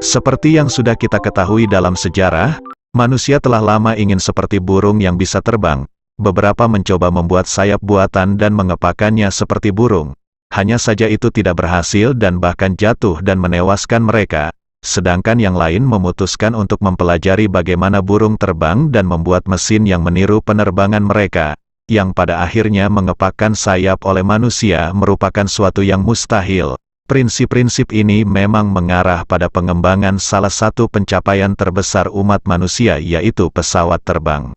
Seperti yang sudah kita ketahui dalam sejarah, manusia telah lama ingin seperti burung yang bisa terbang. Beberapa mencoba membuat sayap buatan dan mengepakannya seperti burung. Hanya saja itu tidak berhasil dan bahkan jatuh dan menewaskan mereka. Sedangkan yang lain memutuskan untuk mempelajari bagaimana burung terbang dan membuat mesin yang meniru penerbangan mereka, yang pada akhirnya mengepakkan sayap oleh manusia merupakan suatu yang mustahil. Prinsip-prinsip ini memang mengarah pada pengembangan salah satu pencapaian terbesar umat manusia, yaitu pesawat terbang.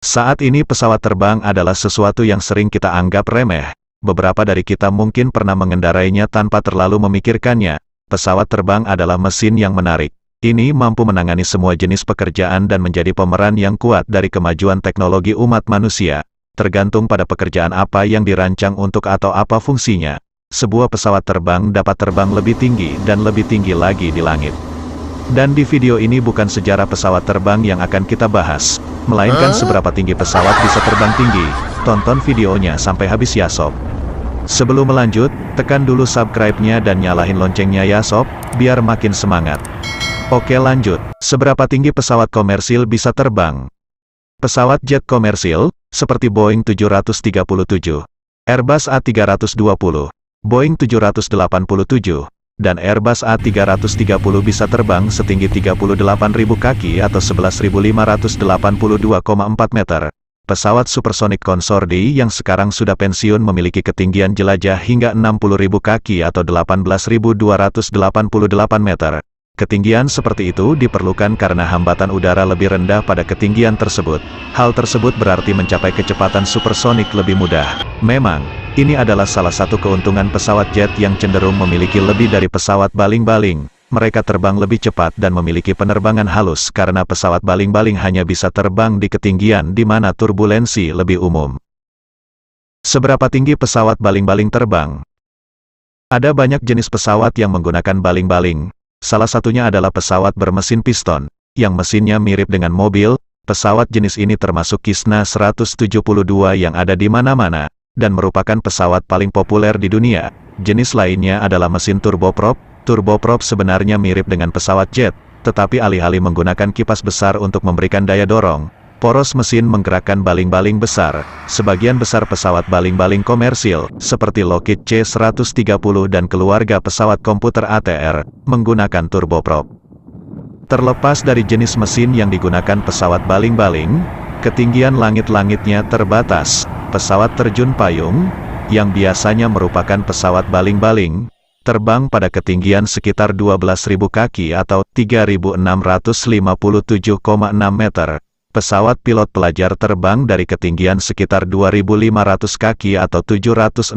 Saat ini pesawat terbang adalah sesuatu yang sering kita anggap remeh. Beberapa dari kita mungkin pernah mengendarainya tanpa terlalu memikirkannya. Pesawat terbang adalah mesin yang menarik. Ini mampu menangani semua jenis pekerjaan dan menjadi pemeran yang kuat dari kemajuan teknologi umat manusia. Tergantung pada pekerjaan apa yang dirancang untuk atau apa fungsinya. Sebuah pesawat terbang dapat terbang lebih tinggi dan lebih tinggi lagi di langit. Dan di video ini bukan sejarah pesawat terbang yang akan kita bahas, melainkan seberapa tinggi pesawat bisa terbang tinggi. Tonton videonya sampai habis ya sob. Sebelum melanjut, tekan dulu subscribe-nya dan nyalahin loncengnya ya sob, biar makin semangat. Oke lanjut, seberapa tinggi pesawat komersil bisa terbang? Pesawat jet komersil, seperti Boeing 737, Airbus A320, Boeing 787, dan Airbus A330 bisa terbang setinggi 38.000 kaki atau 11.582,4 meter. Pesawat supersonik Concorde yang sekarang sudah pensiun memiliki ketinggian jelajah hingga 60.000 kaki atau 18.288 meter. Ketinggian seperti itu diperlukan karena hambatan udara lebih rendah pada ketinggian tersebut. Hal tersebut berarti mencapai kecepatan supersonik lebih mudah. Memang, ini adalah salah satu keuntungan pesawat jet yang cenderung memiliki lebih dari pesawat baling-baling. Mereka terbang lebih cepat dan memiliki penerbangan halus karena pesawat baling-baling hanya bisa terbang di ketinggian di mana turbulensi lebih umum. Seberapa tinggi pesawat baling-baling terbang? Ada banyak jenis pesawat yang menggunakan baling-baling. Salah satunya adalah pesawat bermesin piston, yang mesinnya mirip dengan mobil. Pesawat jenis ini termasuk Cessna 172 yang ada di mana-mana, dan merupakan pesawat paling populer di dunia. Jenis lainnya adalah mesin turboprop. Turboprop sebenarnya mirip dengan pesawat jet, tetapi alih-alih menggunakan kipas besar untuk memberikan daya dorong, poros mesin menggerakkan baling-baling besar. Sebagian besar pesawat baling-baling komersil, seperti Lockheed C-130 dan keluarga pesawat komputer ATR, menggunakan turboprop. Terlepas dari jenis mesin yang digunakan pesawat baling-baling, ketinggian langit-langitnya terbatas. Pesawat terjun payung, yang biasanya merupakan pesawat baling-baling, terbang pada ketinggian sekitar 12.000 kaki atau 3.657,6 meter. Pesawat pilot pelajar terbang dari ketinggian sekitar 2.500 kaki atau 762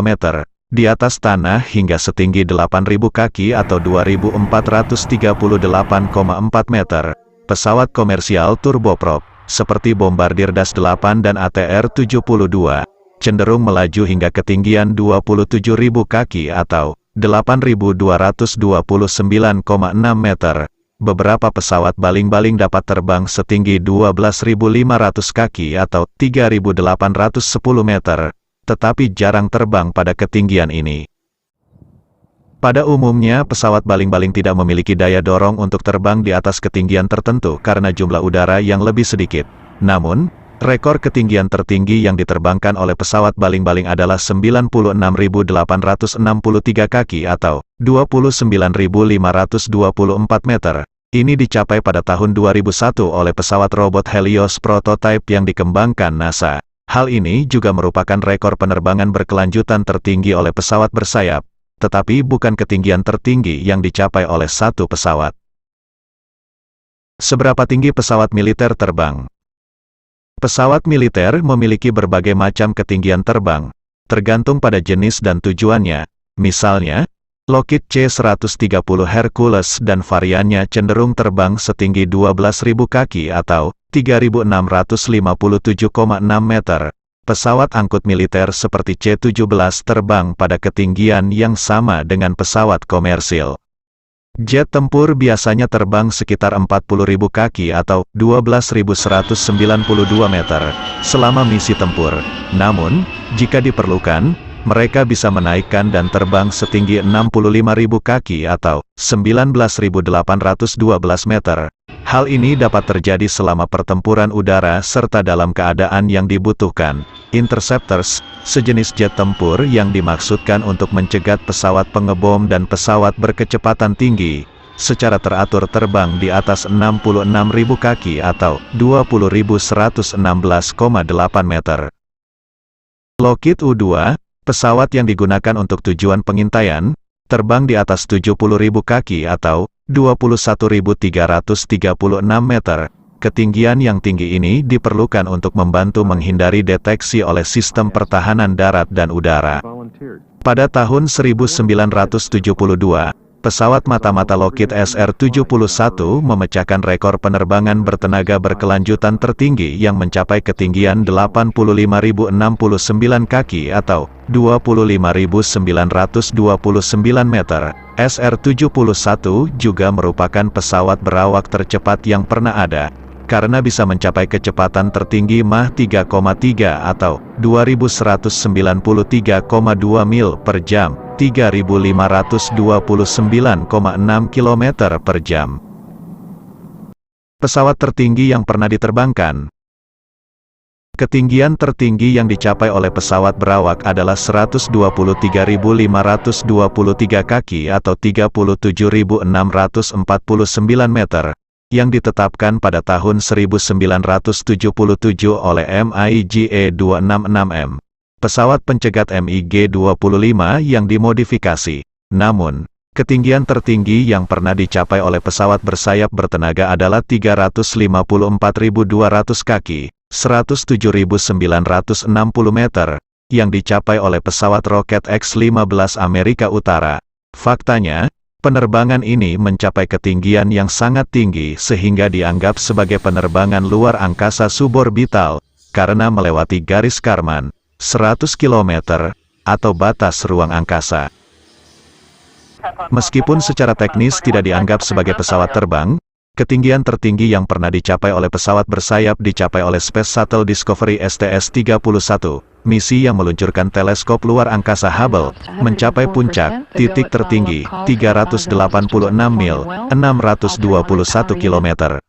meter, di atas tanah hingga setinggi 8.000 kaki atau 2.438,4 meter. Pesawat komersial turboprop, seperti Bombardier Das 8 dan ATR-72, cenderung melaju hingga ketinggian 27.000 kaki atau 8.229,6 meter. Beberapa pesawat baling-baling dapat terbang setinggi 12.500 kaki atau 3.810 meter, tetapi jarang terbang pada ketinggian ini. Pada umumnya pesawat baling-baling tidak memiliki daya dorong untuk terbang di atas ketinggian tertentu karena jumlah udara yang lebih sedikit. Namun, rekor ketinggian tertinggi yang diterbangkan oleh pesawat baling-baling adalah 96.863 kaki atau 29.524 meter. Ini dicapai pada tahun 2001 oleh pesawat robot Helios prototype yang dikembangkan NASA. Hal ini juga merupakan rekor penerbangan berkelanjutan tertinggi oleh pesawat bersayap, tetapi bukan ketinggian tertinggi yang dicapai oleh satu pesawat. Seberapa tinggi pesawat militer terbang? Pesawat militer memiliki berbagai macam ketinggian terbang, tergantung pada jenis dan tujuannya. Misalnya, Lockheed C-130 Hercules dan variannya cenderung terbang setinggi 12.000 kaki atau 3.657,6 meter. Pesawat angkut militer seperti C-17 terbang pada ketinggian yang sama dengan pesawat komersil. Jet tempur biasanya terbang sekitar 40.000 kaki atau 12.192 meter selama misi tempur. Namun, jika diperlukan, Mereka bisa menaikkan dan terbang setinggi 65.000 kaki atau 19.812 meter. Hal ini dapat terjadi selama pertempuran udara serta dalam keadaan yang dibutuhkan. Interceptors, sejenis jet tempur yang dimaksudkan untuk mencegat pesawat pengebom dan pesawat berkecepatan tinggi, secara teratur terbang di atas 66.000 kaki atau 20.116,8 meter. Lockheed U-2, pesawat yang digunakan untuk tujuan pengintaian, terbang di atas 70.000 kaki atau 21.336 meter. Ketinggian yang tinggi ini diperlukan untuk membantu menghindari deteksi oleh sistem pertahanan darat dan udara. Pada tahun 1972, pesawat mata-mata Lockheed SR-71 memecahkan rekor penerbangan bertenaga berkelanjutan tertinggi yang mencapai ketinggian 85.069 kaki atau 25.929 meter. SR-71 juga merupakan pesawat berawak tercepat yang pernah ada, karena bisa mencapai kecepatan tertinggi Mach 3,3 atau 2193,2 mil per jam, 3.529,6 km per jam. Pesawat tertinggi yang pernah diterbangkan. Ketinggian tertinggi yang dicapai oleh pesawat berawak adalah 123.523 kaki atau 37.649 meter, yang ditetapkan pada tahun 1977 oleh MiGe 266M. Pesawat pencegat MiG-25 yang dimodifikasi. Namun, ketinggian tertinggi yang pernah dicapai oleh pesawat bersayap bertenaga adalah 354.200 kaki, 107.960 meter, yang dicapai oleh pesawat roket X-15 Amerika Utara. Faktanya, penerbangan ini mencapai ketinggian yang sangat tinggi sehingga dianggap sebagai penerbangan luar angkasa suborbital, karena melewati garis Kármán, 100 km, atau batas ruang angkasa. Meskipun secara teknis tidak dianggap sebagai pesawat terbang, ketinggian tertinggi yang pernah dicapai oleh pesawat bersayap dicapai oleh Space Shuttle Discovery STS-31, misi yang meluncurkan teleskop luar angkasa Hubble, mencapai puncak, titik tertinggi, 386 mil, 621 km.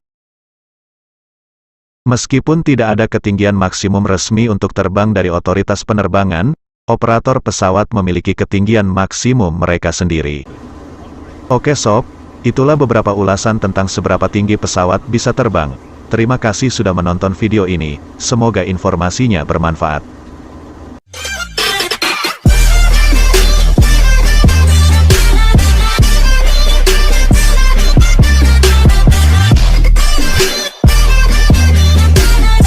Meskipun tidak ada ketinggian maksimum resmi untuk terbang dari otoritas penerbangan, operator pesawat memiliki ketinggian maksimum mereka sendiri. Oke sob, itulah beberapa ulasan tentang seberapa tinggi pesawat bisa terbang. Terima kasih sudah menonton video ini, semoga informasinya bermanfaat.